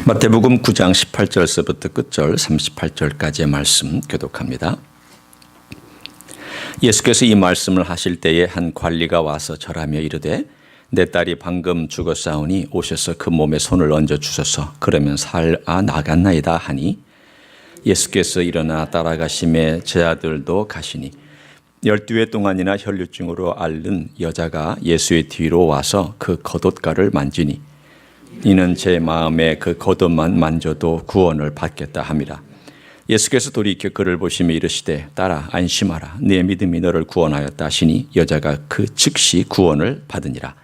마태복음 9장 18절서부터 끝절 38절까지의 말씀 교독합니다. 예수께서 이 말씀을 하실 때에 한 관리가 와서 절하며 이르되 내 딸이 방금 죽었사오니 오셔서 그 몸에 손을 얹어 주소서. 그러면 살아 나갔나이다 하니 예수께서 일어나 따라가심에 제 아들도 가시니 12회 동안이나 혈류증으로 앓는 여자가 예수의 뒤로 와서 그 겉옷가를 만지니 이는 제 마음에 그 겉옷만 만져도 구원을 받겠다 함이라. 예수께서 돌이켜 그를 보시며 이르시되 딸아 안심하라 네 믿음이 너를 구원하였다 하시니 여자가 그 즉시 구원을 받으니라.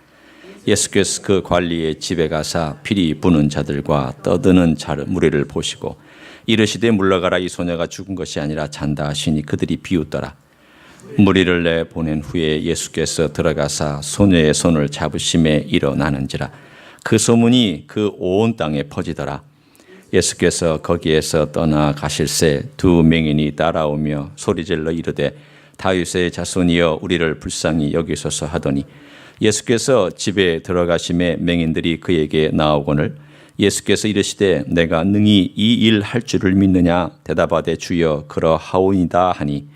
예수께서 그 관리의 집에 가사 피리 부는 자들과 떠드는 무리를 보시고 이르시되 물러가라 이 소녀가 죽은 것이 아니라 잔다 하시니 그들이 비웃더라. 무리를 내 보낸 후에 예수께서 들어가사 소녀의 손을 잡으심에 일어나는지라. 그 소문이 그 온 땅에 퍼지더라. 예수께서 거기에서 떠나가실새 두 맹인이 따라오며 소리질러 이르되 다윗의 자손이여 우리를 불쌍히 여기소서 하더니 예수께서 집에 들어가심에 맹인들이 그에게 나오거늘 예수께서 이르시되 내가 능히 이 일 할 줄을 믿느냐 대답하되 주여 그러하오이다 하니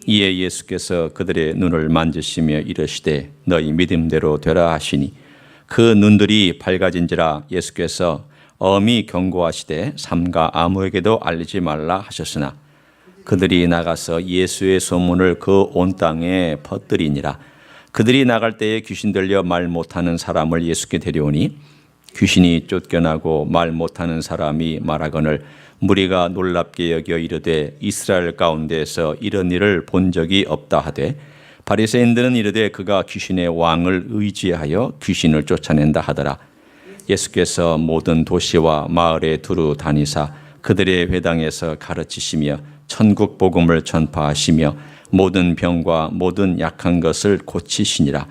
이에 예수께서 그들의 눈을 만지시며 이르시되 너희 믿음대로 되라 하시니 그 눈들이 밝아진지라. 예수께서 엄히 경고하시되 삼가 아무에게도 알리지 말라 하셨으나 그들이 나가서 예수의 소문을 그 온 땅에 퍼뜨리니라. 그들이 나갈 때에 귀신 들려 말 못하는 사람을 예수께 데려오니 귀신이 쫓겨나고 말 못하는 사람이 말하거늘 무리가 놀랍게 여겨 이르되 이스라엘 가운데에서 이런 일을 본 적이 없다 하되 바리새인들은 이르되 그가 귀신의 왕을 의지하여 귀신을 쫓아낸다 하더라. 예수께서 모든 도시와 마을에 두루 다니사 그들의 회당에서 가르치시며 천국 복음을 전파하시며 모든 병과 모든 약한 것을 고치시니라.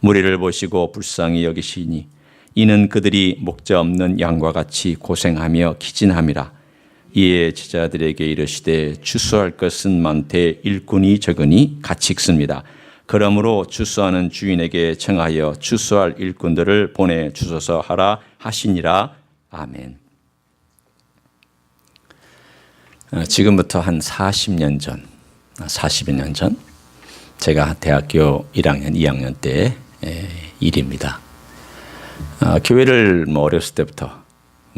무리를 보시고 불쌍히 여기시니 이는 그들이 목자 없는 양과 같이 고생하며 기진함이라. 이에 제자들에게 이르시되 추수할 것은 많되 일꾼이 적으니 같이 읽습니다. 그러므로 추수하는 주인에게 청하여 추수할 일꾼들을 보내주소서 하라 하시니라. 아멘. 지금부터 한 40년 전, 40여 년 전 제가 대학교 1학년, 2학년 때의 일입니다. 교회를 어렸을 때부터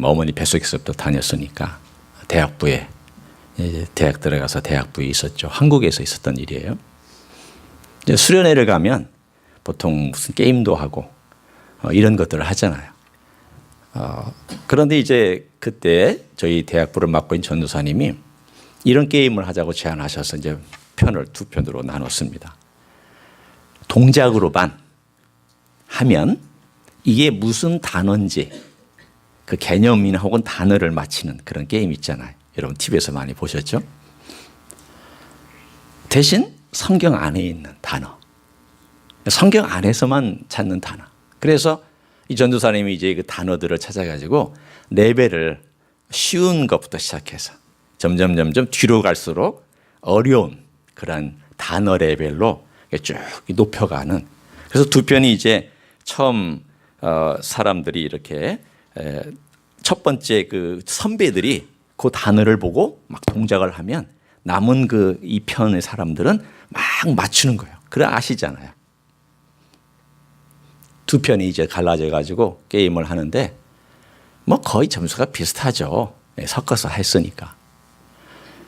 어머니 뱃속에서부터 다녔으니까 대학부에 대학 들어가서 대학부에 있었죠. 한국에서 있었던 일이에요. 이제 수련회를 가면 보통 무슨 게임도 하고 이런 것들을 하잖아요. 그런데 이제 그때 저희 대학부를 맡고 있는 전도사님이 이런 게임을 하자고 제안하셔서 이제 편을 두 편으로 나눴습니다. 동작으로만 하면 이게 무슨 단어인지 그 개념이나 혹은 단어를 맞히는 그런 게임 있잖아요. 여러분 TV에서 많이 보셨죠? 대신 성경 안에 있는 단어, 성경 안에서만 찾는 단어. 그래서 이 전도사님이 이제 그 단어들을 찾아가지고 레벨을 쉬운 것부터 시작해서 점점 뒤로 갈수록 어려운 그런 단어 레벨로 쭉 높여가는. 그래서 두 편이 이제 처음 사람들이 이렇게 첫 번째 그 선배들이 그 단어를 보고 막 동작을 하면 남은 그 이 편의 사람들은 막 맞추는 거예요. 그래 아시잖아요. 두 편이 이제 갈라져 가지고 게임을 하는데 뭐 거의 점수가 비슷하죠. 섞어서 했으니까.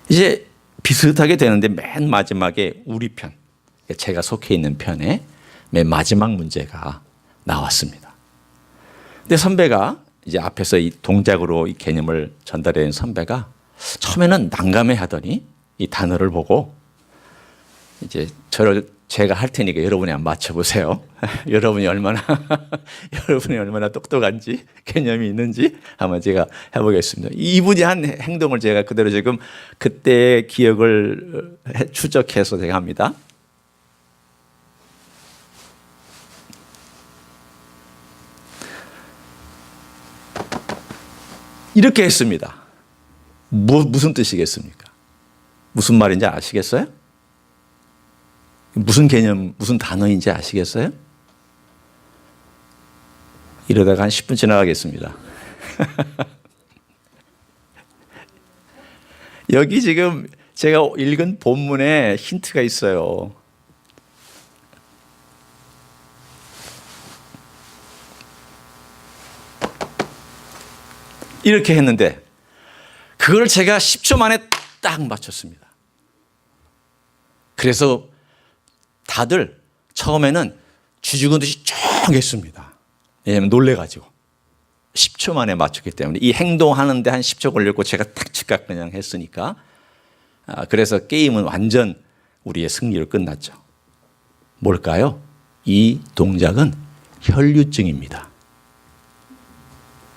이제 비슷하게 되는데 맨 마지막에 우리 편, 제가 속해 있는 편에 맨 마지막 문제가 나왔습니다. 근데 선배가 이제 앞에서 이 동작으로 이 개념을 전달해 준 선배가 처음에는 난감해 하더니 이 단어를 보고 이제 제가 할 테니까 여러분이 한번 맞춰보세요. 여러분이 얼마나 똑똑한지 개념이 있는지 한번 제가 해보겠습니다. 이분이 한 행동을 제가 그대로 지금 그때의 기억을 추적해서 제가 합니다. 이렇게 했습니다. 무슨 뜻이겠습니까? 무슨 말인지 아시겠어요? 무슨 개념, 무슨 단어인지 아시겠어요? 이러다가 한 10분 지나가겠습니다. 여기 지금 제가 읽은 본문에 힌트가 있어요. 이렇게 했는데 그걸 제가 10초 만에 딱 맞췄습니다. 그래서 다들 처음에는 쥐죽은 듯이 쭉 했습니다. 왜냐하면 놀래가지고 10초 만에 맞췄기 때문에 이 행동하는데 한 10초 걸렸고 제가 딱 즉각 그냥 했으니까 그래서 게임은 완전 우리의 승리로 끝났죠. 뭘까요? 이 동작은 혈류증입니다.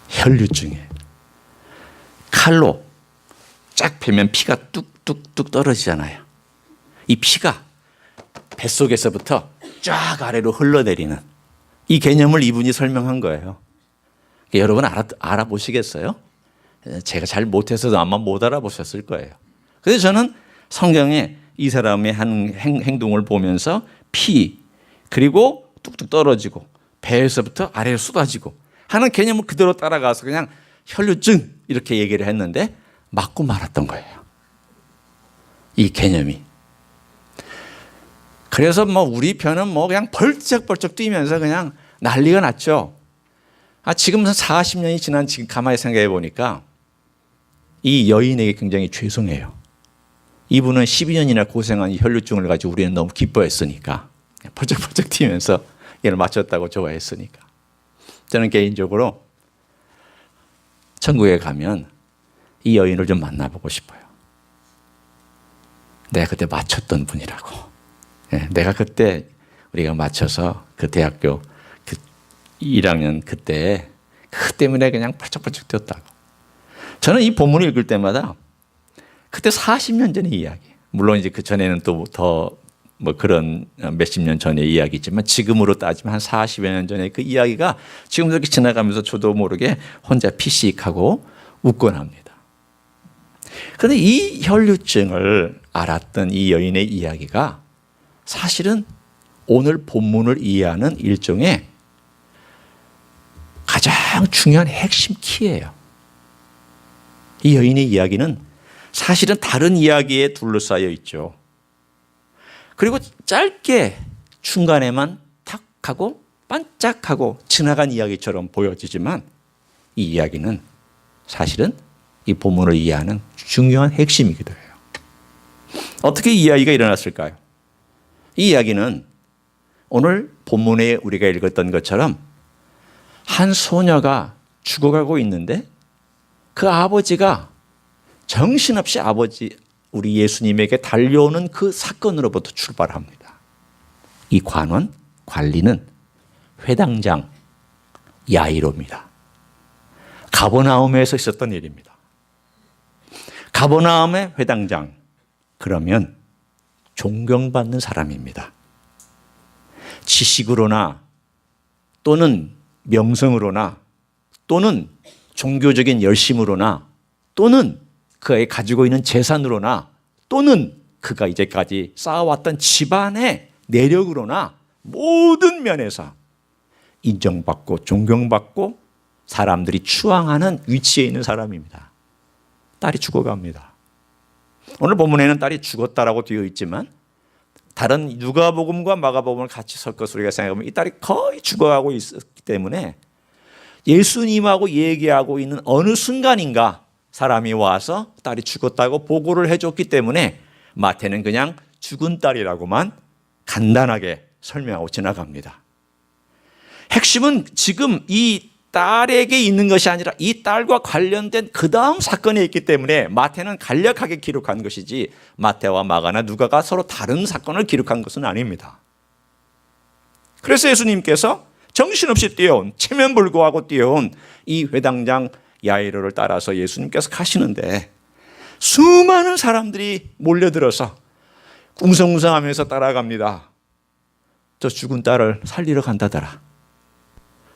혈류증이에요. 칼로 쫙 베면 피가 뚝뚝뚝 떨어지잖아요. 이 피가 뱃속에서부터 쫙 아래로 흘러내리는 이 개념을 이분이 설명한 거예요. 여러분 알아보시겠어요? 제가 잘 못해서 아마 못 알아보셨을 거예요. 그래서 저는 성경에 이 사람의 한 행동을 보면서 피 그리고 뚝뚝 떨어지고 배에서부터 아래로 쏟아지고 하는 개념을 그대로 따라가서 그냥 혈류증 이렇게 얘기를 했는데 맞고 말았던 거예요. 이 개념이. 그래서 뭐 우리 편은 뭐 그냥 벌쩍벌쩍 뛰면서 그냥 난리가 났죠. 지금 40년이 지난 지금 가만히 생각해 보니까 이 여인에게 굉장히 죄송해요. 이분은 12년이나 고생한 이 혈류증을 가지고 우리는 너무 기뻐했으니까 벌쩍벌쩍 뛰면서 얘를 맞췄다고 좋아했으니까. 저는 개인적으로 천국에 가면 이 여인을 좀 만나보고 싶어요. 내가 그때 맞췄던 분이라고. 내가 그때 우리가 맞춰서 그 대학교 그 1학년 그때 그 때문에 그냥 펄쩍펄쩍 뛰었다고. 저는 이 본문을 읽을 때마다 그때 40년 전의 이야기. 물론 이제 그 전에는 또 더 뭐 그런 몇십 년 전의 이야기지만 지금으로 따지면 한 40여 년 전의 그 이야기가 지금 이렇게 지나가면서 저도 모르게 혼자 피식하고 웃곤 합니다. 그런데 이 혈류증을 알았던 이 여인의 이야기가 사실은 오늘 본문을 이해하는 일종의 가장 중요한 핵심 키예요. 이 여인의 이야기는 사실은 다른 이야기에 둘러싸여 있죠. 그리고 짧게 중간에만 탁 하고 반짝하고 지나간 이야기처럼 보여지지만 이 이야기는 사실은 이 본문을 이해하는 중요한 핵심이기도 해요. 어떻게 이 이야기가 일어났을까요? 이 이야기는 오늘 본문에 우리가 읽었던 것처럼 한 소녀가 죽어가고 있는데 그 아버지가 정신없이 우리 예수님에게 달려오는 그 사건으로부터 출발합니다. 이 관리는 회당장 야이로입니다. 가버나움에서 있었던 일입니다. 가버나움의 회당장, 그러면 존경받는 사람입니다. 지식으로나 또는 명성으로나 또는 종교적인 열심으로나 또는 그가 가지고 있는 재산으로나 또는 그가 이제까지 쌓아왔던 집안의 내력으로나 모든 면에서 인정받고 존경받고 사람들이 추앙하는 위치에 있는 사람입니다. 딸이 죽어갑니다. 오늘 본문에는 딸이 죽었다라고 되어 있지만 다른 누가복음과 마가복음을 같이 섞어서 우리가 생각해보면 이 딸이 거의 죽어가고 있었기 때문에 예수님하고 얘기하고 있는 어느 순간인가 사람이 와서 딸이 죽었다고 보고를 해줬기 때문에 마태는 그냥 죽은 딸이라고만 간단하게 설명하고 지나갑니다. 핵심은 지금 이 딸에게 있는 것이 아니라 이 딸과 관련된 그 다음 사건에 있기 때문에 마태는 간략하게 기록한 것이지 마태와 마가나 누가가 서로 다른 사건을 기록한 것은 아닙니다. 그래서 예수님께서 정신없이 뛰어온, 체면불구하고 뛰어온 이 회당장 야이로를 따라서 예수님께서 가시는데 수많은 사람들이 몰려들어서 웅성웅성하면서 따라갑니다. 저 죽은 딸을 살리러 간다더라.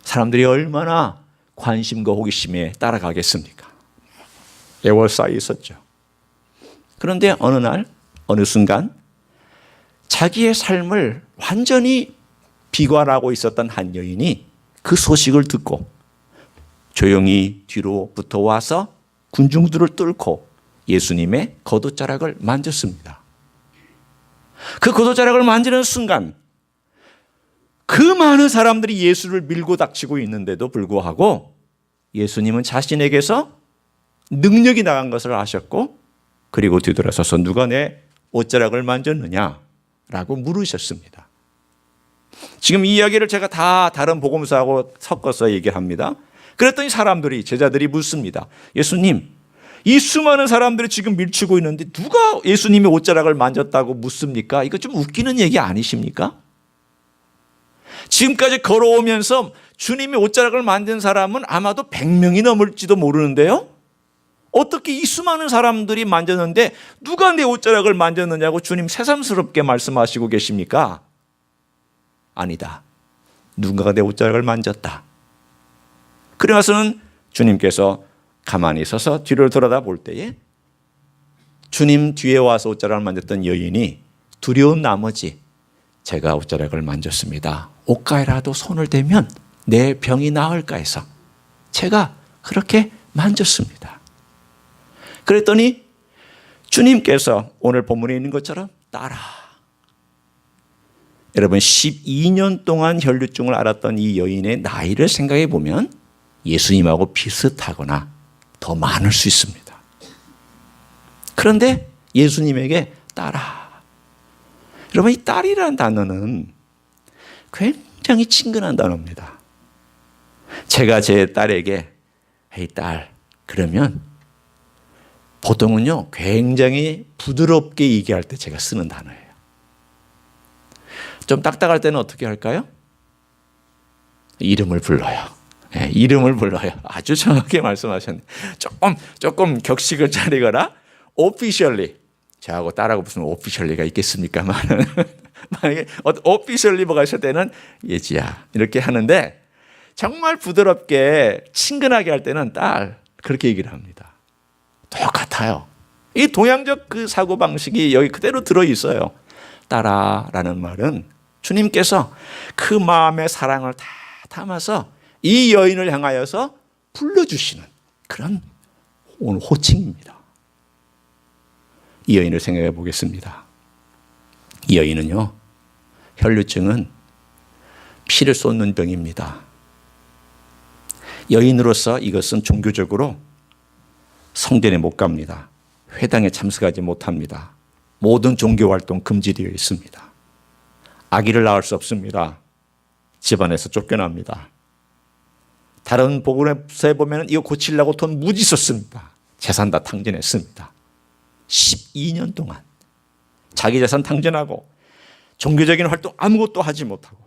사람들이 얼마나 관심과 호기심에 따라가겠습니까? 에워싸여 있었죠. 그런데 어느 날 어느 순간 자기의 삶을 완전히 비관하고 있었던 한 여인이 그 소식을 듣고 조용히 뒤로 붙어와서 군중들을 뚫고 예수님의 겉옷자락을 만졌습니다. 그 겉옷자락을 만지는 순간 그 많은 사람들이 예수를 밀고 닥치고 있는데도 불구하고 예수님은 자신에게서 능력이 나간 것을 아셨고, 그리고 뒤돌아서서 누가 내 옷자락을 만졌느냐라고 물으셨습니다. 지금 이 이야기를 제가 다 다른 복음서하고 섞어서 얘기를 합니다. 그랬더니 제자들이 묻습니다. 예수님, 이 수많은 사람들이 지금 밀치고 있는데 누가 예수님의 옷자락을 만졌다고 묻습니까? 이거 좀 웃기는 얘기 아니십니까? 지금까지 걸어오면서 주님의 옷자락을 만든 사람은 아마도 100명이 넘을지도 모르는데요, 어떻게 이 수많은 사람들이 만졌는데 누가 내 옷자락을 만졌느냐고 주님 새삼스럽게 말씀하시고 계십니까? 아니다, 누군가가 내 옷자락을 만졌다. 그래 나서는 주님께서 가만히 서서 뒤를 돌아다 볼 때에 주님 뒤에 와서 옷자락을 만졌던 여인이 두려운 나머지 제가 옷자락을 만졌습니다, 옷가에라도 손을 대면 내 병이 나을까 해서 제가 그렇게 만졌습니다. 그랬더니 주님께서 오늘 본문에 있는 것처럼 따라. 여러분, 12년 동안 혈류증을 앓았던 이 여인의 나이를 생각해 보면 예수님하고 비슷하거나 더 많을 수 있습니다. 그런데 예수님에게 따라. 여러분, 이 딸이라는 단어는 굉장히 친근한 단어입니다. 제가 제 딸에게 헤이 딸 그러면 보통은요 굉장히 부드럽게 얘기할 때 제가 쓰는 단어예요. 좀 딱딱할 때는 어떻게 할까요? 이름을 불러요. 네, 이름을 불러요. 아주 정확하게 말씀하셨네. 조금 격식을 차리거나 officially, 저하고 딸하고 무슨 officially가 있겠습니까? 만약에 officially 뭐가 있을 때는 예지야 이렇게 하는데, 정말 부드럽게 친근하게 할 때는 딸 그렇게 얘기를 합니다. 똑같아요. 이 동양적 그 사고방식이 여기 그대로 들어있어요. 딸아라는 말은 주님께서 그 마음의 사랑을 다 담아서 이 여인을 향하여서 불러주시는 그런 오늘 호칭입니다. 이 여인을 생각해 보겠습니다. 이 여인은요, 혈류증은 피를 쏟는 병입니다. 여인으로서 이것은 종교적으로 성전에 못 갑니다. 회당에 참석하지 못합니다. 모든 종교활동 금지되어 있습니다. 아기를 낳을 수 없습니다. 집안에서 쫓겨납니다. 다른 복음서에 보면 이거 고치려고 돈 무지 썼습니다. 재산 다 탕진했습니다. 12년 동안 자기 재산 탕진하고 종교적인 활동 아무것도 하지 못하고,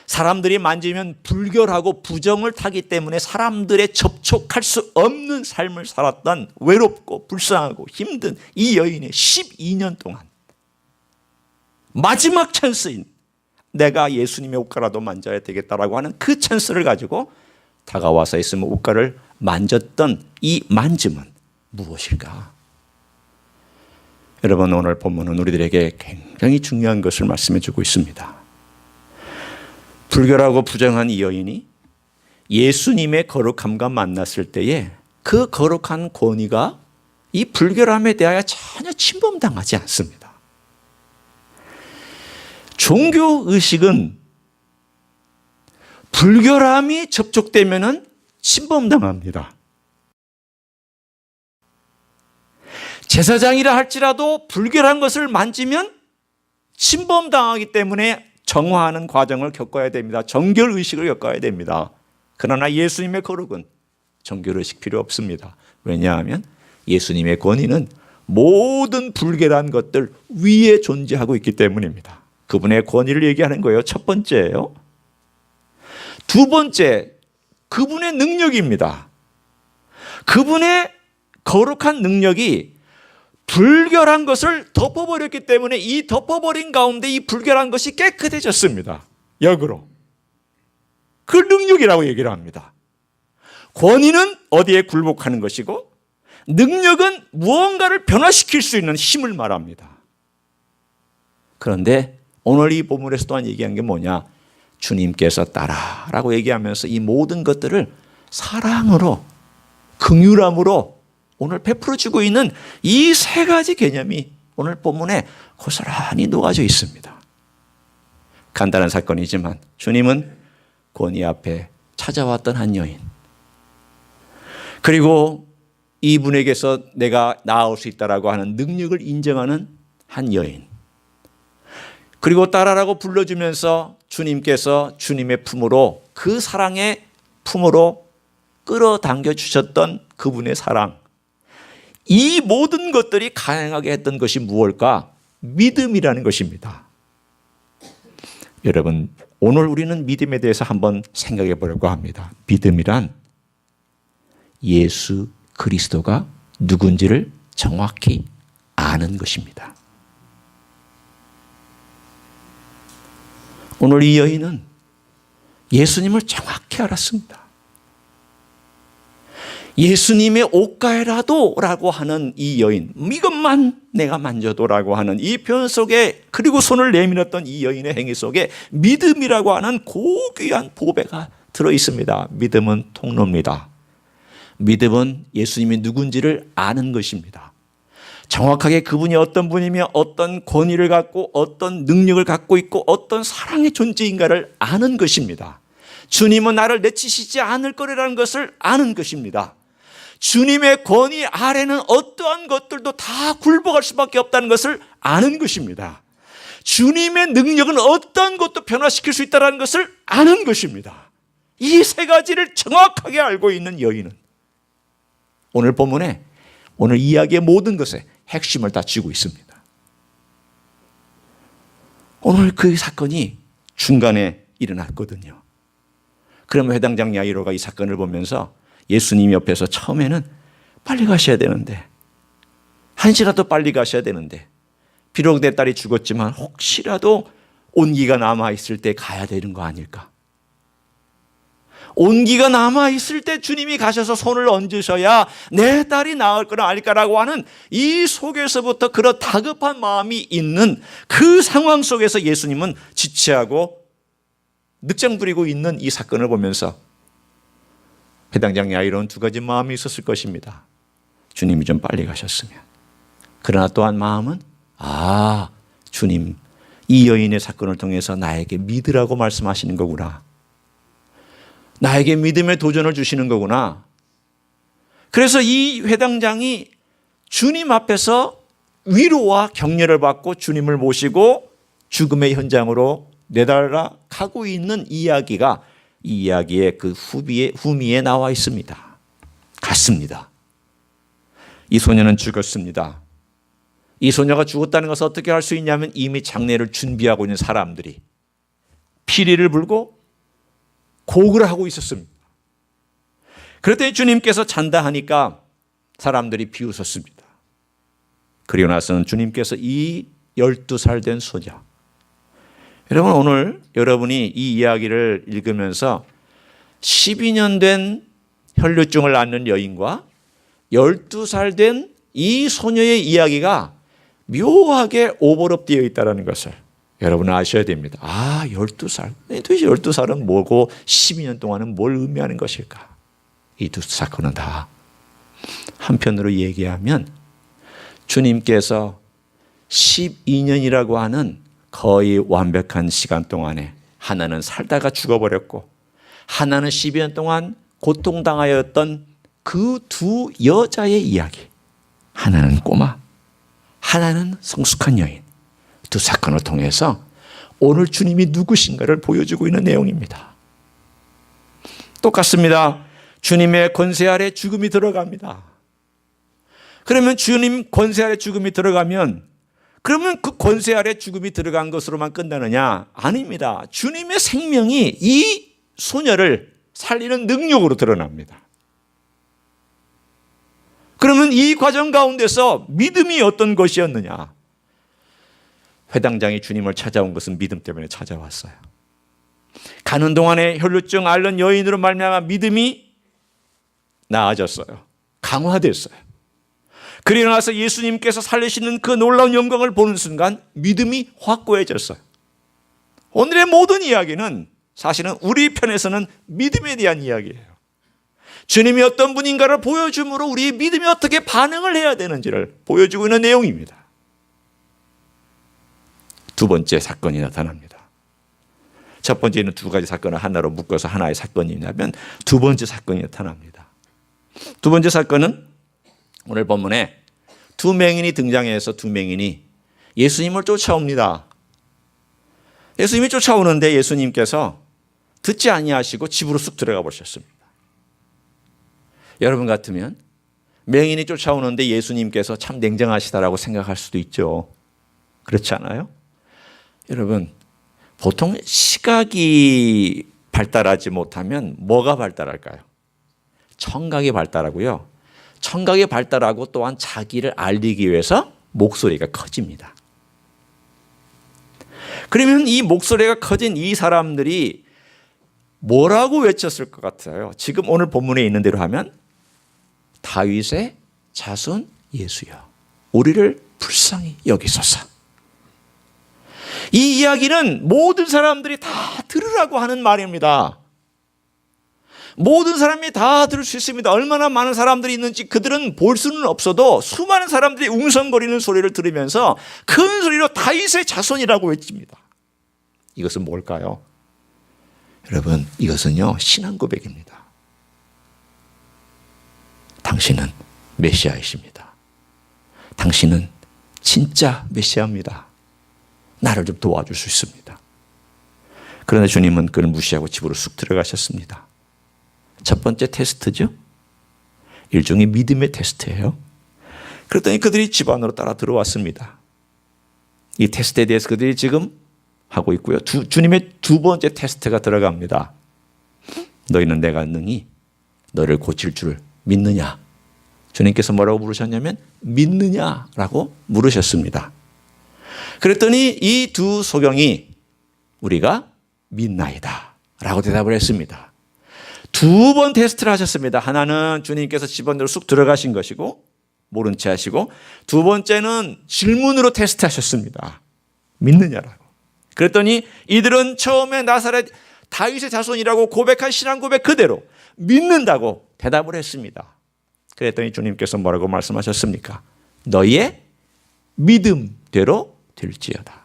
사람들이 만지면 불결하고 부정을 타기 때문에 사람들에 접촉할 수 없는 삶을 살았던 외롭고 불쌍하고 힘든 이 여인의 12년 동안 마지막 찬스인 내가 예수님의 옷가라도 만져야 되겠다라고 하는 그 찬스를 가지고 다가와서 있으면 옷가를 만졌던 이 만짐은 무엇일까? 여러분, 오늘 본문은 우리들에게 굉장히 중요한 것을 말씀해 주고 있습니다. 불결하고 부정한 이 여인이 예수님의 거룩함과 만났을 때에 그 거룩한 권위가 이 불결함에 대하여 전혀 침범당하지 않습니다. 종교의식은 불결함이 접촉되면 침범당합니다. 제사장이라 할지라도 불결한 것을 만지면 침범당하기 때문에 정화하는 과정을 겪어야 됩니다. 정결의식을 겪어야 됩니다. 그러나 예수님의 거룩은 정결의식 필요 없습니다. 왜냐하면 예수님의 권위는 모든 불결한 것들 위에 존재하고 있기 때문입니다. 그분의 권위를 얘기하는 거예요. 첫 번째예요. 두 번째, 그분의 능력입니다. 그분의 거룩한 능력이 불결한 것을 덮어버렸기 때문에 이 덮어버린 가운데 이 불결한 것이 깨끗해졌습니다. 역으로. 그 능력이라고 얘기를 합니다. 권위는 어디에 굴복하는 것이고, 능력은 무언가를 변화시킬 수 있는 힘을 말합니다. 그런데 오늘 이 본문에서 또한 얘기한 게 뭐냐? 주님께서 따라라고 얘기하면서 이 모든 것들을 사랑으로, 긍휼함으로 오늘 베풀어주고 있는 이 세 가지 개념이 오늘 본문에 고스란히 녹아져 있습니다. 간단한 사건이지만 주님은 권위 앞에 찾아왔던 한 여인, 그리고 이분에게서 내가 나을 수 있다라고 하는 능력을 인정하는 한 여인, 그리고 따라라고 불러주면서 주님께서 주님의 품으로, 그 사랑의 품으로 끌어당겨 주셨던 그분의 사랑, 이 모든 것들이 가능하게 했던 것이 무엇일까? 믿음이라는 것입니다. 여러분, 오늘 우리는 믿음에 대해서 한번 생각해 보려고 합니다. 믿음이란 예수 그리스도가 누군지를 정확히 아는 것입니다. 오늘 이 여인은 예수님을 정확히 알았습니다. 예수님의 옷가에라도 라고 하는 이 여인, 이것만 내가 만져도 라고 하는 이 표현 속에, 그리고 손을 내밀었던 이 여인의 행위 속에 믿음이라고 하는 고귀한 보배가 들어있습니다. 믿음은 통로입니다. 믿음은 예수님이 누군지를 아는 것입니다. 정확하게 그분이 어떤 분이며 어떤 권위를 갖고 어떤 능력을 갖고 있고 어떤 사랑의 존재인가를 아는 것입니다. 주님은 나를 내치시지 않을 거라는 것을 아는 것입니다. 주님의 권위 아래는 어떠한 것들도 다 굴복할 수밖에 없다는 것을 아는 것입니다. 주님의 능력은 어떠한 것도 변화시킬 수 있다는 것을 아는 것입니다. 이 세 가지를 정확하게 알고 있는 여인은 오늘 본문에, 오늘 이야기의 모든 것에 핵심을 다 쥐고 있습니다. 오늘 그 사건이 중간에 일어났거든요. 그러면 회당장 야이로가 이 사건을 보면서 예수님 옆에서 처음에는 빨리 가셔야 되는데, 한 시라도 빨리 가셔야 되는데, 비록 내 딸이 죽었지만 혹시라도 온기가 남아있을 때 가야 되는 거 아닐까? 온기가 남아있을 때 주님이 가셔서 손을 얹으셔야 내 딸이 나을 거라 알까라고 하는 이 속에서부터 그런 다급한 마음이 있는 그 상황 속에서 예수님은 지체하고 늑장 부리고 있는 이 사건을 보면서 회당장 야이로는 두 가지 마음이 있었을 것입니다. 주님이 좀 빨리 가셨으면. 그러나 또한 마음은, 주님, 이 여인의 사건을 통해서 나에게 믿으라고 말씀하시는 거구나. 나에게 믿음의 도전을 주시는 거구나. 그래서 이 회당장이 주님 앞에서 위로와 격려를 받고 주님을 모시고 죽음의 현장으로 내달아 가고 있는 이야기가 이 이야기의 그 후미에 나와 있습니다. 갔습니다. 이 소녀는 죽었습니다. 이 소녀가 죽었다는 것을 어떻게 할 수 있냐면 이미 장례를 준비하고 있는 사람들이 피리를 불고 곡을 하고 있었습니다. 그랬더니 주님께서 잔다 하니까 사람들이 비웃었습니다. 그리고 나서는 주님께서 이 12살 된 소녀, 여러분 오늘 여러분이 이 이야기를 읽으면서 12년 된 혈류증을 앓는 여인과 12살 된 이 소녀의 이야기가 묘하게 오버랩되어 있다는 것을 여러분은 아셔야 됩니다. 12살. 도대체 12살은 뭐고 12년 동안은 뭘 의미하는 것일까? 이 두 사건은 다 한편으로 얘기하면 주님께서 12년이라고 하는 거의 완벽한 시간 동안에 하나는 살다가 죽어버렸고 하나는 12년 동안 고통당하였던 그 두 여자의 이야기, 하나는 꼬마, 하나는 성숙한 여인, 두 사건을 통해서 오늘 주님이 누구신가를 보여주고 있는 내용입니다. 똑같습니다. 주님의 권세 아래 죽음이 들어갑니다. 그러면 주님 권세 아래 죽음이 들어가면 그러면 그 권세 아래 죽음이 들어간 것으로만 끝나느냐? 아닙니다. 주님의 생명이 이 소녀를 살리는 능력으로 드러납니다. 그러면 이 과정 가운데서 믿음이 어떤 것이었느냐? 회당장이 주님을 찾아온 것은 믿음 때문에 찾아왔어요. 가는 동안에 혈루증 앓는 여인으로 말미암아 믿음이 나아졌어요. 강화됐어요. 그리고 나서 예수님께서 살리시는 그 놀라운 영광을 보는 순간 믿음이 확고해졌어요. 오늘의 모든 이야기는 사실은 우리 편에서는 믿음에 대한 이야기예요. 주님이 어떤 분인가를 보여줌으로 우리의 믿음이 어떻게 반응을 해야 되는지를 보여주고 있는 내용입니다. 두 번째 사건이 나타납니다. 첫 번째는 두 가지 사건을 하나로 묶어서 하나의 사건이냐면 두 번째 사건이 나타납니다. 두 번째 사건은 오늘 본문에 두 맹인이 등장해서 두 맹인이 예수님을 쫓아옵니다. 예수님이 쫓아오는데 예수님께서 듣지 아니하시고 집으로 쑥 들어가 버리셨습니다. 여러분 같으면 맹인이 쫓아오는데 예수님께서 참 냉정하시다라고 생각할 수도 있죠. 그렇지 않아요? 여러분, 보통 시각이 발달하지 못하면 뭐가 발달할까요? 청각이 발달하고요. 청각이 발달하고 또한 자기를 알리기 위해서 목소리가 커집니다. 그러면 이 목소리가 커진 이 사람들이 뭐라고 외쳤을 것 같아요? 지금 오늘 본문에 있는 대로 하면 다윗의 자손 예수여, 우리를 불쌍히 여기소서. 이 이야기는 모든 사람들이 다 들으라고 하는 말입니다. 모든 사람이 다 들을 수 있습니다. 얼마나 많은 사람들이 있는지 그들은 볼 수는 없어도 수많은 사람들이 웅성거리는 소리를 들으면서 큰 소리로 다윗의 자손이라고 외칩니다. 이것은 뭘까요? 여러분, 이것은요, 신앙 고백입니다. 당신은 메시아이십니다. 당신은 진짜 메시아입니다. 나를 좀 도와줄 수 있습니다. 그러나 주님은 그를 무시하고 집으로 쑥 들어가셨습니다. 첫 번째 테스트죠. 일종의 믿음의 테스트예요. 그랬더니 그들이 집 안으로 따라 들어왔습니다. 이 테스트에 대해서 그들이 지금 하고 있고요. 주님의 두 번째 테스트가 들어갑니다. 너희는 내가 능히 너를 고칠 줄 믿느냐? 주님께서 뭐라고 물으셨냐면 믿느냐라고 물으셨습니다. 그랬더니 이 두 소경이 우리가 믿나이다 라고 대답을 했습니다. 두 번 테스트를 하셨습니다. 하나는 주님께서 집 안으로 쑥 들어가신 것이고 모른 채 하시고, 두 번째는 질문으로 테스트하셨습니다. 믿느냐라고. 그랬더니 이들은 처음에 나사렛 다윗의 자손이라고 고백한 신앙 고백 그대로 믿는다고 대답을 했습니다. 그랬더니 주님께서 뭐라고 말씀하셨습니까? 너희의 믿음대로 될지어다.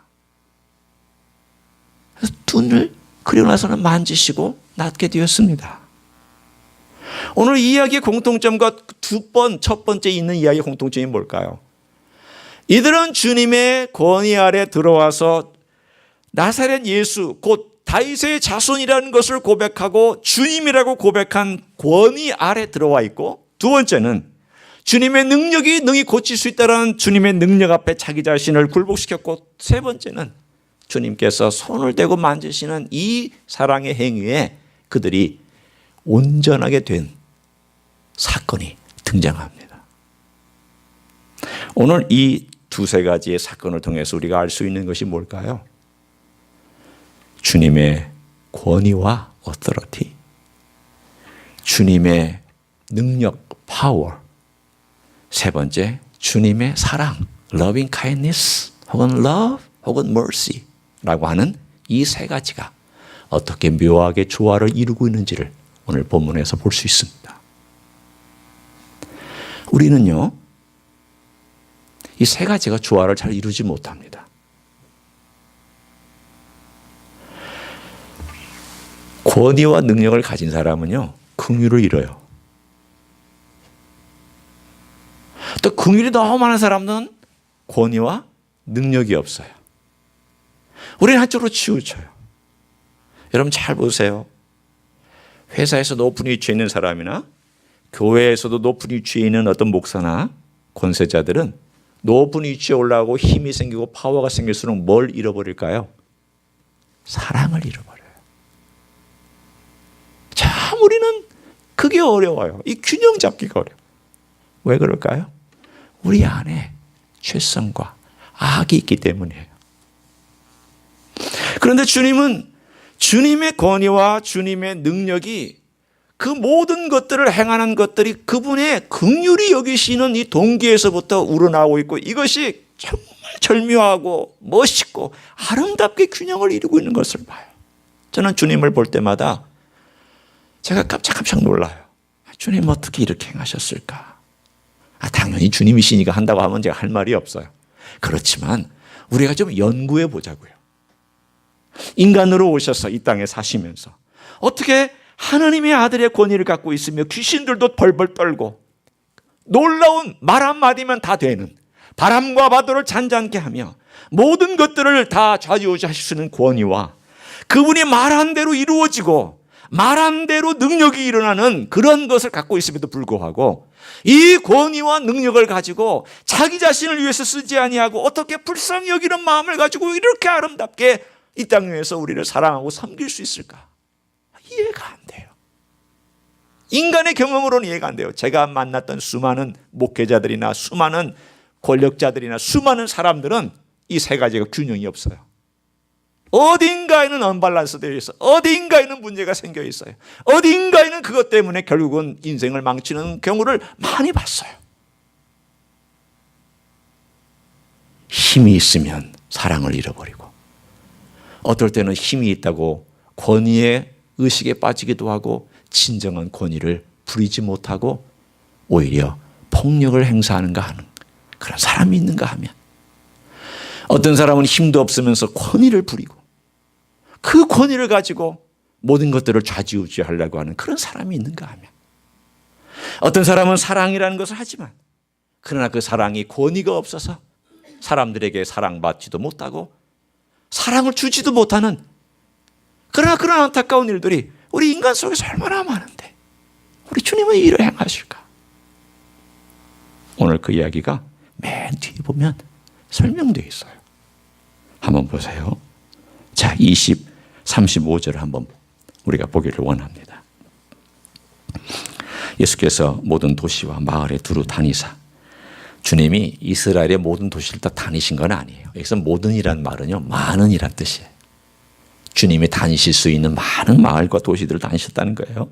그래서 눈을 그리고 나서는 만지시고 낫게 되었습니다. 오늘 이 이야기의 공통점과 첫 번째 있는 이야기의 공통점이 뭘까요? 이들은 주님의 권위 아래 들어와서 나사렛 예수, 곧 다윗의 자손이라는 것을 고백하고 주님이라고 고백한 권위 아래 들어와 있고, 두 번째는 주님의 능력이 능히 고칠 수 있다는 주님의 능력 앞에 자기 자신을 굴복시켰고, 세 번째는 주님께서 손을 대고 만지시는 이 사랑의 행위에 그들이 온전하게 된 사건이 등장합니다. 오늘 이 두세 가지의 사건을 통해서 우리가 알 수 있는 것이 뭘까요? 주님의 권위와 authority, 주님의 능력, power, 세 번째 주님의 사랑, loving kindness, 혹은 love, 혹은 mercy라고 하는 이 세 가지가 어떻게 묘하게 조화를 이루고 있는지를 오늘 본문에서 볼 수 있습니다. 우리는요, 이 세 가지가 조화를 잘 이루지 못합니다. 권위와 능력을 가진 사람은요, 긍휼을 잃어요. 또 긍휼이 너무 많은 사람은 권위와 능력이 없어요. 우리는 한쪽으로 치우쳐요. 여러분 잘 보세요. 회사에서 높은 위치에 있는 사람이나 교회에서도 높은 위치에 있는 어떤 목사나 권세자들은 높은 위치에 올라가고 힘이 생기고 파워가 생길수록 뭘 잃어버릴까요? 사랑을 잃어버려요. 참 우리는 그게 어려워요. 이 균형 잡기가 어려워요. 왜 그럴까요? 우리 안에 죄성과 악이 있기 때문이에요. 그런데 주님은 주님의 권위와 주님의 능력이 그 모든 것들을 행하는 것들이 그분의 긍휼히 여기시는 이 동기에서부터 우러나오고 있고, 이것이 정말 절묘하고 멋있고 아름답게 균형을 이루고 있는 것을 봐요. 저는 주님을 볼 때마다 제가 깜짝깜짝 놀라요. 주님 어떻게 이렇게 행하셨을까? 당연히 주님이시니까 한다고 하면 제가 할 말이 없어요. 그렇지만 우리가 좀 연구해 보자고요. 인간으로 오셔서 이 땅에 사시면서 어떻게 하나님의 아들의 권위를 갖고 있으며 귀신들도 벌벌 떨고 놀라운 말 한마디면 다 되는, 바람과 파도를 잔잔케 하며 모든 것들을 다 좌지우지하실 수 있는 권위와 그분이 말한 대로 이루어지고 말한 대로 능력이 일어나는 그런 것을 갖고 있음에도 불구하고 이 권위와 능력을 가지고 자기 자신을 위해서 쓰지 아니하고 어떻게 불쌍히 여기는 마음을 가지고 이렇게 아름답게 이 땅 위에서 우리를 사랑하고 섬길 수 있을까? 이해가 안 돼요. 인간의 경험으로는 이해가 안 돼요. 제가 만났던 수많은 목회자들이나 수많은 권력자들이나 수많은 사람들은 이 세 가지가 균형이 없어요. 어딘가에는 언밸런스 되어 있어요. 어딘가에는 문제가 생겨 있어요. 어딘가에는 그것 때문에 결국은 인생을 망치는 경우를 많이 봤어요. 힘이 있으면 사랑을 잃어버리고 어떨 때는 힘이 있다고 권위의 의식에 빠지기도 하고 진정한 권위를 부리지 못하고 오히려 폭력을 행사하는가 하는 그런 사람이 있는가 하면 어떤 사람은 힘도 없으면서 권위를 부리고 그 권위를 가지고 모든 것들을 좌지우지하려고 하는 그런 사람이 있는가 하면 어떤 사람은 사랑이라는 것을 하지만 그러나 그 사랑이 권위가 없어서 사람들에게 사랑받지도 못하고 사랑을 주지도 못하는 그러나 그런 안타까운 일들이 우리 인간 속에서 얼마나 많은데 우리 주님은 이를 행하실까? 오늘 그 이야기가 맨 뒤에 보면 설명되어 있어요. 한번 보세요. 자, 35절을 한번 우리가 보기를 원합니다. 예수께서 모든 도시와 마을에 두루 다니사 주님이 이스라엘의 모든 도시를 다 다니신 건 아니에요. 여기서 모든이란 말은요, 많은이란 뜻이에요. 주님이 다니실 수 있는 많은 마을과 도시들을 다니셨다는 거예요.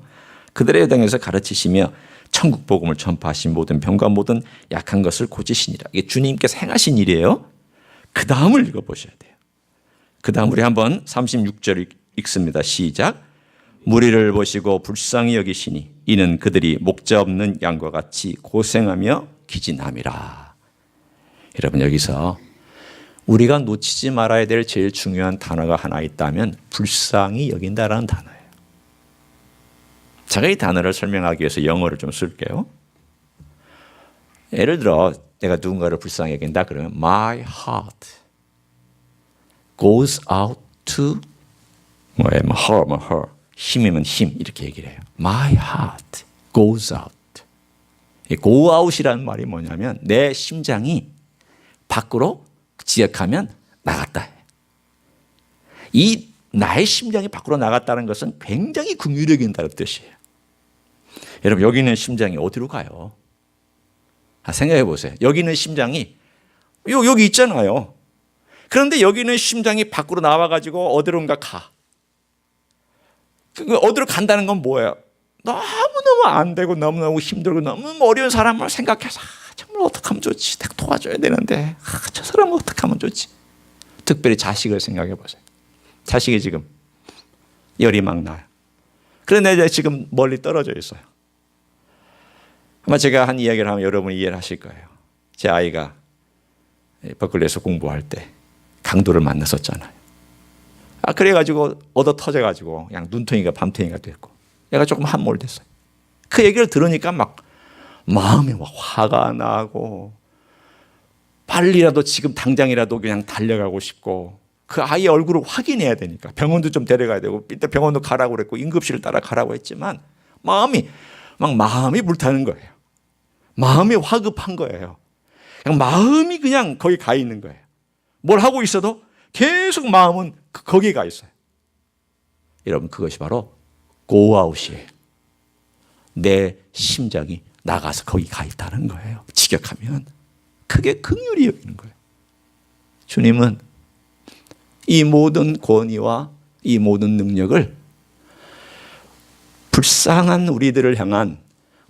그들에 해당해서 가르치시며 천국 복음을 전파하신 모든 병과 모든 약한 것을 고치시니라. 이게 주님께서 행하신 일이에요. 그 다음을 읽어보셔야 돼요. 그 다음 우리 한번 36절 읽습니다. 시작. 무리를 보시고 불쌍히 여기시니 이는 그들이 목자 없는 양과 같이 고생하며 기진함이라. 여러분 여기서 우리가 놓치지 말아야 될 제일 중요한 단어가 하나 있다면 불쌍히 여긴다라는 단어예요. 제가 이 단어를 설명하기 위해서 영어를 좀 쓸게요. 예를 들어 내가 누군가를 불쌍히 여긴다 그러면 My heart goes out to her. 힘이면 힘 이렇게 얘기를 해요. My heart goes out. 이 go out이라는 말이 뭐냐면 내 심장이 밖으로 지역하면 나갔다. 이 나의 심장이 밖으로 나갔다는 것은 굉장히 긍휼력인다는 뜻이에요. 여러분 여기 있는 심장이 어디로 가요? 생각해 보세요. 여기 있는 심장이 여기 있잖아요. 그런데 여기 있는 심장이 밖으로 나와가지고 어디론가 가. 어디로 간다는 건 뭐예요? 너무너무 안 되고 너무너무 힘들고 너무너무 어려운 사람을 생각해서 정말 어떻게 하면 좋지? 내가 도와줘야 되는데 저 사람은 어떻게 하면 좋지? 특별히 자식을 생각해 보세요. 자식이 지금 열이 막 나요. 그런데 이제 지금 멀리 떨어져 있어요. 아마 제가 한 이야기를 하면 여러분이 이해를 하실 거예요. 제 아이가 버클리에서 공부할 때 강도를 만났었잖아요. 그래가지고 얻어 터져가지고 그냥 눈탱이가 밤탱이가 됐고 얘가 조금 함몰됐어요. 그 얘기를 들으니까 막 마음이 막 화가 나고 빨리라도 지금 당장이라도 그냥 달려가고 싶고 그 아이의 얼굴을 확인해야 되니까 병원도 좀 데려가야 되고 이때 병원도 가라고 그랬고 응급실을 따라 가라고 했지만 마음이 불타는 거예요. 마음이 화급한 거예요. 그냥 마음이 그냥 거기 가 있는 거예요. 뭘 하고 있어도 계속 마음은 거기에 가 있어요. 여러분 그것이 바로 고아웃이에요. 내 심장이 나가서 거기 가 있다는 거예요. 직역하면 그게 긍휼이 여기는 거예요. 주님은 이 모든 권위와 이 모든 능력을 불쌍한 우리들을 향한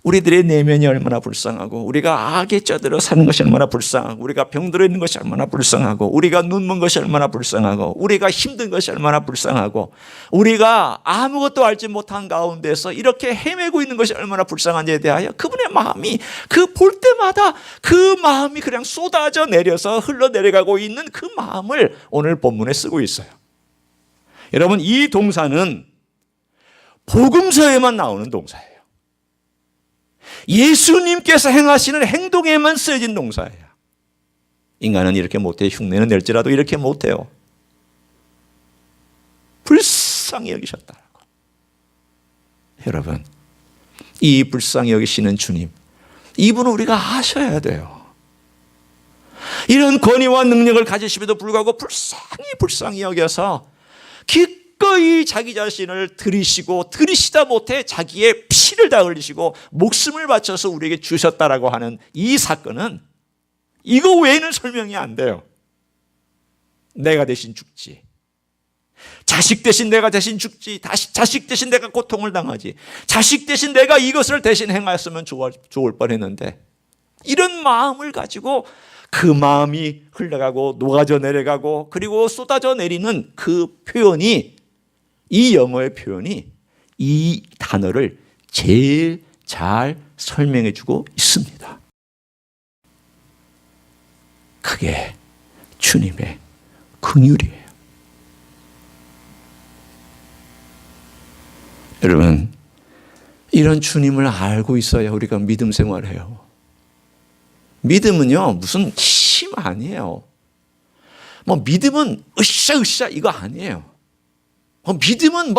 우리들의 내면이 얼마나 불쌍하고, 우리가 악에 쩌들어 사는 것이 얼마나 불쌍하고, 우리가 병들어 있는 것이 얼마나 불쌍하고, 우리가 눈먼 것이 얼마나 불쌍하고, 우리가 힘든 것이 얼마나 불쌍하고, 우리가 아무것도 알지 못한 가운데서 이렇게 헤매고 있는 것이 얼마나 불쌍한지에 대하여 그분의 마음이, 그 볼 때마다 그 마음이 그냥 쏟아져 내려서 흘러내려가고 있는 그 마음을 오늘 본문에 쓰고 있어요. 여러분, 이 동사는 복음서에만 나오는 동사예요. 예수님께서 행하시는 행동에만 쓰여진 동사예요. 인간은 이렇게 못해요. 흉내는 낼지라도 이렇게 못해요. 불쌍히 여기셨다라고. 여러분, 이 불쌍히 여기시는 주님, 이분은 우리가 아셔야 돼요. 이런 권위와 능력을 가지심에도 불구하고 불쌍히 여겨서 기꺼이 자기 자신을 들이시고, 들이시다 못해 자기의 피를 다 흘리시고 목숨을 바쳐서 우리에게 주셨다라고 하는 이 사건은, 이거 외에는 설명이 안 돼요. 내가 대신 죽지, 자식 대신 내가 대신 죽지, 자식 대신 내가 고통을 당하지, 자식 대신 내가 이것을 대신 행하였으면 좋을 뻔했는데, 이런 마음을 가지고 그 마음이 흘러가고 녹아져 내려가고 그리고 쏟아져 내리는 그 표현이, 이 영어의 표현이 이 단어를 제일 잘 설명해 주고 있습니다. 그게 주님의 긍휼이에요. 여러분, 이런 주님을 알고 있어야 우리가 믿음 생활을 해요. 믿음은요, 무슨 힘 아니에요. 믿음은 으쌰 이거 아니에요. 믿음은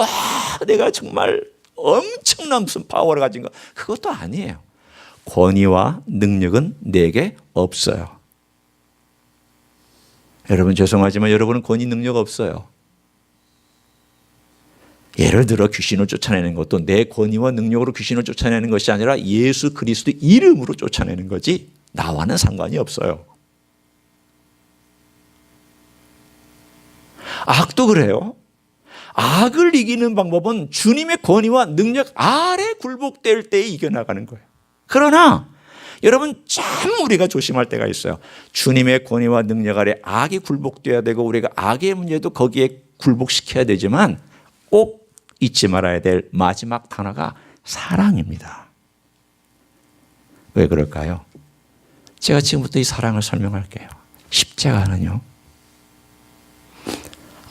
내가 정말 엄청난 무슨 파워를 가진 거, 그것도 아니에요. 권위와 능력은 내게 없어요. 여러분, 죄송하지만 여러분은 권위 능력 없어요. 예를 들어 귀신을 쫓아내는 것도 내 권위와 능력으로 귀신을 쫓아내는 것이 아니라 예수 그리스도 이름으로 쫓아내는 거지, 나와는 상관이 없어요. 악도 그래요. 악을 이기는 방법은 주님의 권위와 능력 아래 굴복될 때에 이겨나가는 거예요. 그러나 여러분, 참 우리가 조심할 때가 있어요. 주님의 권위와 능력 아래 악이 굴복돼야 되고, 우리가 악의 문제도 거기에 굴복시켜야 되지만, 꼭 잊지 말아야 될 마지막 단어가 사랑입니다. 왜 그럴까요? 제가 지금부터 이 사랑을 설명할게요. 십자가는요,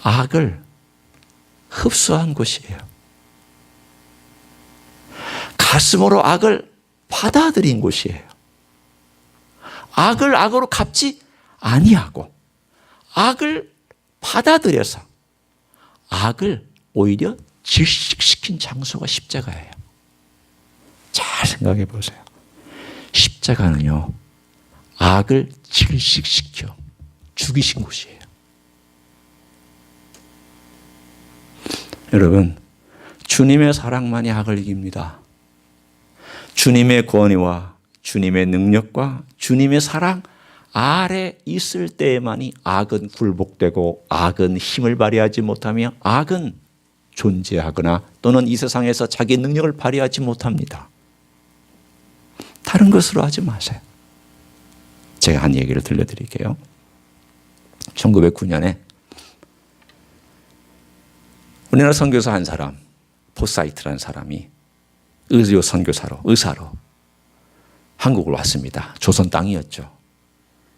악을 흡수한 곳이에요. 가슴으로 악을 받아들인 곳이에요. 악을 악으로 갚지 아니하고 악을 받아들여서 악을 오히려 질식시킨 장소가 십자가예요. 잘 생각해 보세요. 십자가는요, 악을 질식시켜 죽이신 곳이에요. 여러분, 주님의 사랑만이 악을 이깁니다. 주님의 권위와 주님의 능력과 주님의 사랑 아래 있을 때에만이 악은 굴복되고, 악은 힘을 발휘하지 못하며, 악은 존재하거나 또는 이 세상에서 자기 능력을 발휘하지 못합니다. 다른 것으로 하지 마세요. 제가 한 얘기를 들려드릴게요. 1909년에 우리나라 선교사 한 사람, 포사이트라는 사람이 의사로 한국을 왔습니다. 조선 땅이었죠.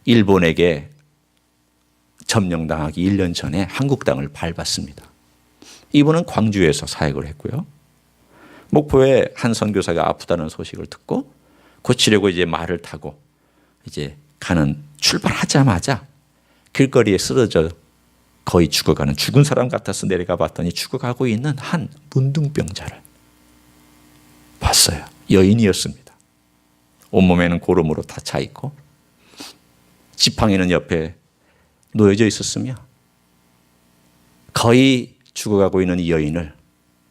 일본에게 점령당하기 1년 전에 한국 땅을 밟았습니다. 이분은 광주에서 사역을 했고요. 목포에 한 선교사가 아프다는 소식을 듣고 고치려고 이제 말을 타고 이제 출발하자마자 길거리에 쓰러져 거의 죽어가는, 죽은 사람 같아서 내려가 봤더니 죽어가고 있는 한 문둥병자를 봤어요. 여인이었습니다. 온몸에는 고름으로 다 차 있고 지팡이는 옆에 놓여져 있었으며, 거의 죽어가고 있는 이 여인을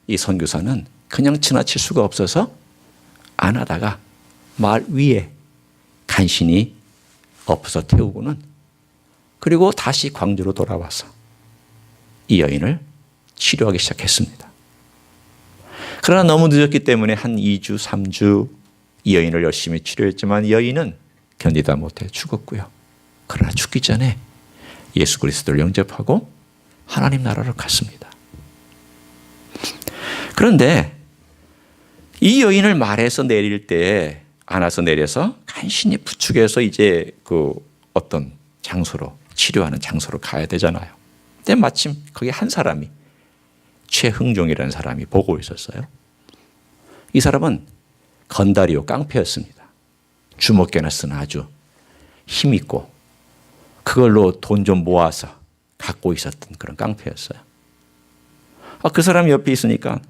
이 선교사는 그냥 지나칠 수가 없어서 안아다가 말 위에 간신히 엎어서 태우고는, 그리고 다시 광주로 돌아와서 이 여인을 치료하기 시작했습니다. 그러나 너무 늦었기 때문에 한 2주, 3주 이 여인을 열심히 치료했지만 여인은 견디다 못해 죽었고요. 그러나 죽기 전에 예수 그리스도를 영접하고 하나님 나라로 갔습니다. 그런데 이 여인을 말해서 내릴 때 안아서 내려서 간신히 부축해서 이제 그 어떤 장소로 치료하는 장소로 가야 되잖아요. 근데 마침 거기 한 사람이 최흥종이라는 사람이 보고 있었어요. 이 사람은 건다리오 깡패였습니다. 주먹개나 쓰는 아주 힘있고 그걸로 돈 좀 모아서 갖고 있었던 그런 깡패였어요. 그 사람이 옆에 있으니까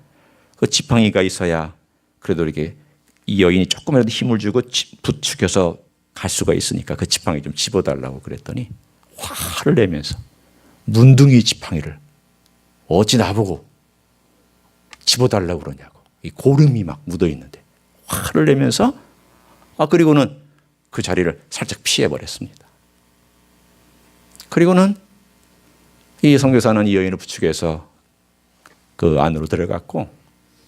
그 지팡이가 있어야 그래도 이렇게 이 여인이 조금이라도 힘을 주고 부축해서 갈 수가 있으니까 그 지팡이 좀 집어달라고 그랬더니 화를 내면서 문둥이 지팡이를 어찌 나보고 집어달라고 그러냐고. 이 고름이 막 묻어있는데 화를 내면서 그리고는 그 자리를 살짝 피해버렸습니다. 그리고는 이 선교사는 이 여인을 부축해서 그 안으로 들어갔고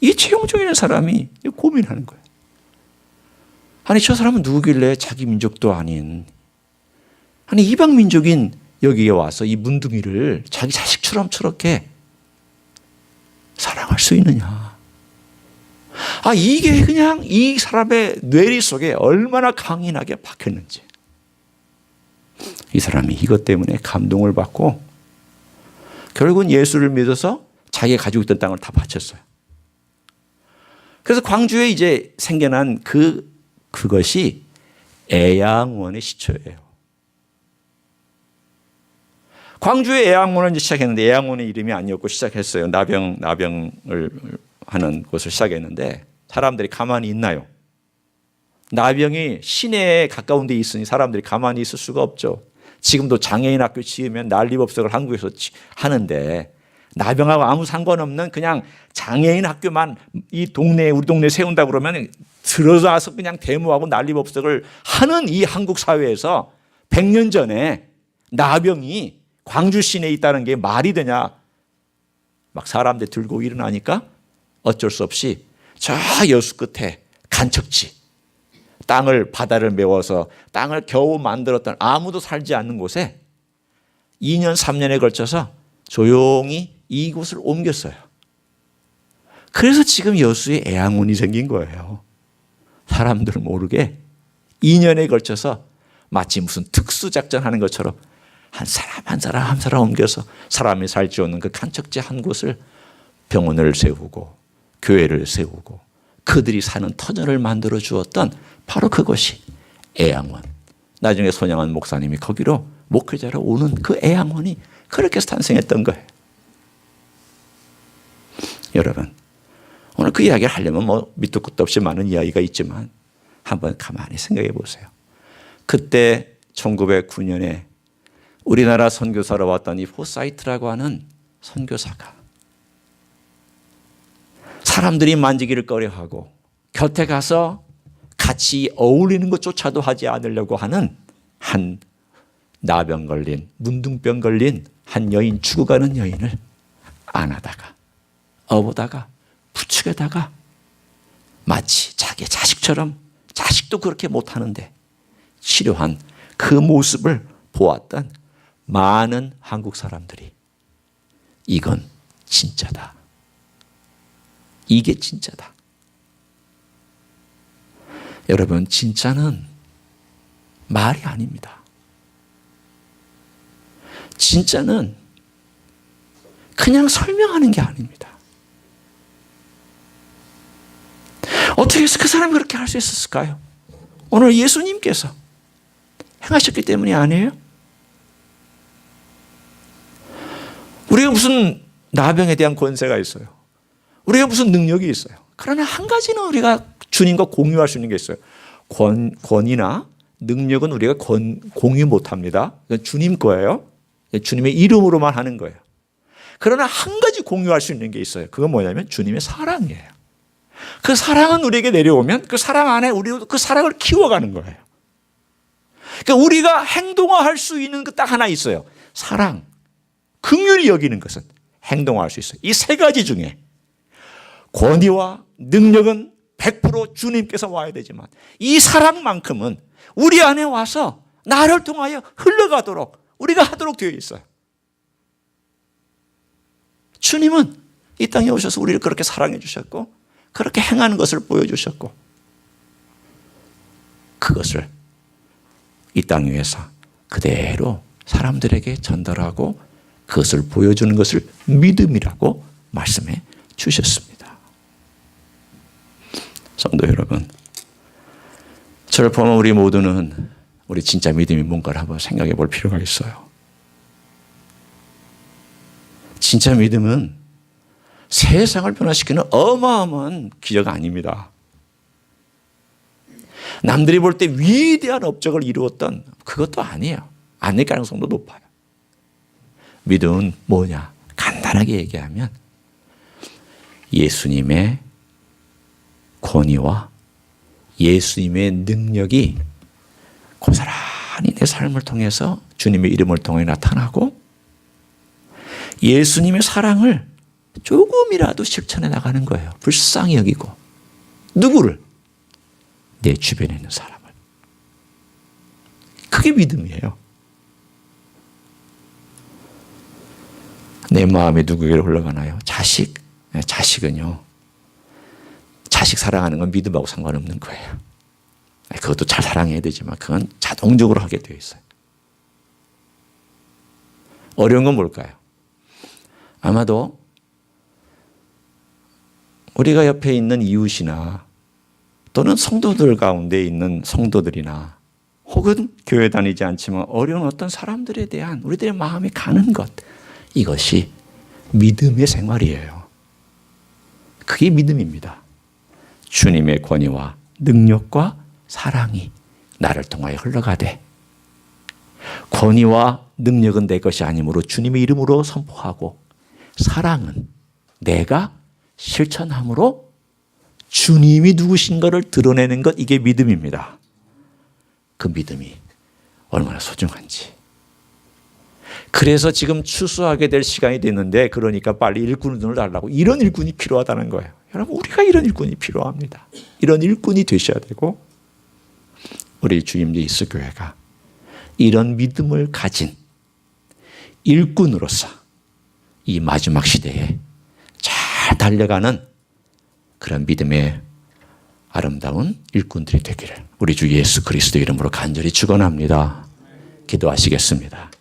이 최용종이라는 사람이 고민하는 거예요. 아니 저 사람은 누구길래 자기 민족도 아닌 아니 이방 민족인 여기에 와서 이 문둥이를 자기 자식처럼 저렇게 사랑할 수 있느냐. 이게 그냥 이 사람의 뇌리 속에 얼마나 강인하게 박혔는지. 이 사람이 이것 때문에 감동을 받고 결국은 예수를 믿어서 자기가 가지고 있던 땅을 다 바쳤어요. 그래서 광주에 이제 생겨난 그것이 애양원의 시초예요. 광주에 애양원을 이제 시작했는데 애양원의 이름이 아니었고 시작했어요. 나병을 하는 곳을 시작했는데 사람들이 가만히 있나요? 나병이 시내에 가까운 데 있으니 사람들이 가만히 있을 수가 없죠. 지금도 장애인 학교 지으면 난리법석을 한국에서 하는데 나병하고 아무 상관없는 그냥 장애인 학교만 이 동네에 우리 동네에 세운다 그러면 들어가서 그냥 데모하고 난리법석을 하는 이 한국 사회에서 100년 전에 나병이 광주 시내에 있다는 게 말이 되냐. 막 사람들 들고 일어나니까 어쩔 수 없이 저 여수 끝에 간척지 바다를 메워서 땅을 겨우 만들었던 아무도 살지 않는 곳에 2년 3년에 걸쳐서 조용히 이곳을 옮겼어요. 그래서 지금 여수에 애양원이 생긴 거예요. 사람들 모르게 2년에 걸쳐서 마치 무슨 특수작전 하는 것처럼 한 사람 한 사람 옮겨서 사람이 살지 않는 그 간척지 한 곳을 병원을 세우고 교회를 세우고 그들이 사는 터전을 만들어 주었던 바로 그것이 애양원. 나중에 손양한 목사님이 거기로 목회자로 오는 그 애양원이 그렇게 탄생했던 거예요. 여러분, 오늘 그 이야기를 하려면 밑도 끝도 없이 많은 이야기가 있지만 한번 가만히 생각해 보세요. 그때 1909년에 우리나라 선교사로 왔던 이 포사이트라고 하는 선교사가 사람들이 만지기를 꺼려하고 곁에 가서 같이 어울리는 것조차도 하지 않으려고 하는 한 나병 걸린 문둥병 걸린 한 여인, 죽어가는 여인을 안아다가 업어다가 부축에다가 마치 자기 자식처럼, 자식도 그렇게 못하는데 치료한 그 모습을 보았던 많은 한국 사람들이 이건 진짜다. 이게 진짜다. 여러분, 진짜는 말이 아닙니다. 진짜는 그냥 설명하는 게 아닙니다. 어떻게 해서 그 사람이 그렇게 할 수 있었을까요? 오늘 예수님께서 행하셨기 때문이 아니에요? 우리가 무슨 나병에 대한 권세가 있어요. 우리가 무슨 능력이 있어요. 그러나 한 가지는 우리가 주님과 공유할 수 있는 게 있어요. 권위나 능력은 우리가 공유 못합니다. 주님 거예요. 주님의 이름으로만 하는 거예요. 그러나 한 가지 공유할 수 있는 게 있어요. 그건 뭐냐면 주님의 사랑이에요. 그 사랑은 우리에게 내려오면 그 사랑 안에 우리도 그 사랑을 키워가는 거예요. 그러니까 우리가 행동화할 수 있는 그 딱 하나 있어요. 사랑, 긍휼히 여기는 것은 행동화할 수 있어요. 이 세 가지 중에 권위와 능력은 100% 주님께서 와야 되지만 이 사랑만큼은 우리 안에 와서 나를 통하여 흘러가도록 우리가 하도록 되어 있어요. 주님은 이 땅에 오셔서 우리를 그렇게 사랑해 주셨고 그렇게 행하는 것을 보여주셨고 그것을 이 땅 위에서 그대로 사람들에게 전달하고 그것을 보여주는 것을 믿음이라고 말씀해 주셨습니다. 성도 여러분, 저를 보면 우리 모두는 우리 진짜 믿음이 뭔가를 한번 생각해 볼 필요가 있어요. 진짜 믿음은 세상을 변화시키는 어마어마한 기적 아닙니다. 남들이 볼 때 위대한 업적을 이루었던 그것도 아니에요. 아닐 가능성도 높아요. 믿음은 뭐냐? 간단하게 얘기하면 예수님의 권위와 예수님의 능력이 고스란히 내 삶을 통해서 주님의 이름을 통해 나타나고 예수님의 사랑을 조금이라도 실천해 나가는 거예요. 불쌍히 여기고. 누구를? 내 주변에 있는 사람을. 그게 믿음이에요. 내 마음이 누구에게로 흘러가나요? 자식. 자식은요. 자식 사랑하는 건 믿음하고 상관없는 거예요. 그것도 잘 사랑해야 되지만 그건 자동적으로 하게 되어 있어요. 어려운 건 뭘까요? 아마도 우리가 옆에 있는 이웃이나 또는 성도들 가운데 있는 성도들이나 혹은 교회 다니지 않지만 어려운 어떤 사람들에 대한 우리들의 마음이 가는 것, 이것이 믿음의 생활이에요. 그게 믿음입니다. 주님의 권위와 능력과 사랑이 나를 통하여 흘러가되 권위와 능력은 내 것이 아니므로 주님의 이름으로 선포하고 사랑은 내가 실천함으로 주님이 누구신가를 드러내는 것, 이게 믿음입니다. 그 믿음이 얼마나 소중한지. 그래서 지금 추수하게 될 시간이 됐는데 그러니까 빨리 일꾼을 달라고, 이런 일꾼이 필요하다는 거예요. 여러분, 우리가 이런 일꾼이 필요합니다. 이런 일꾼이 되셔야 되고 우리 주임 예수 교회가 이런 믿음을 가진 일꾼으로서 이 마지막 시대에 잘 달려가는 그런 믿음의 아름다운 일꾼들이 되기를 우리 주 예수 그리스도 이름으로 간절히 축원합니다. 기도하시겠습니다.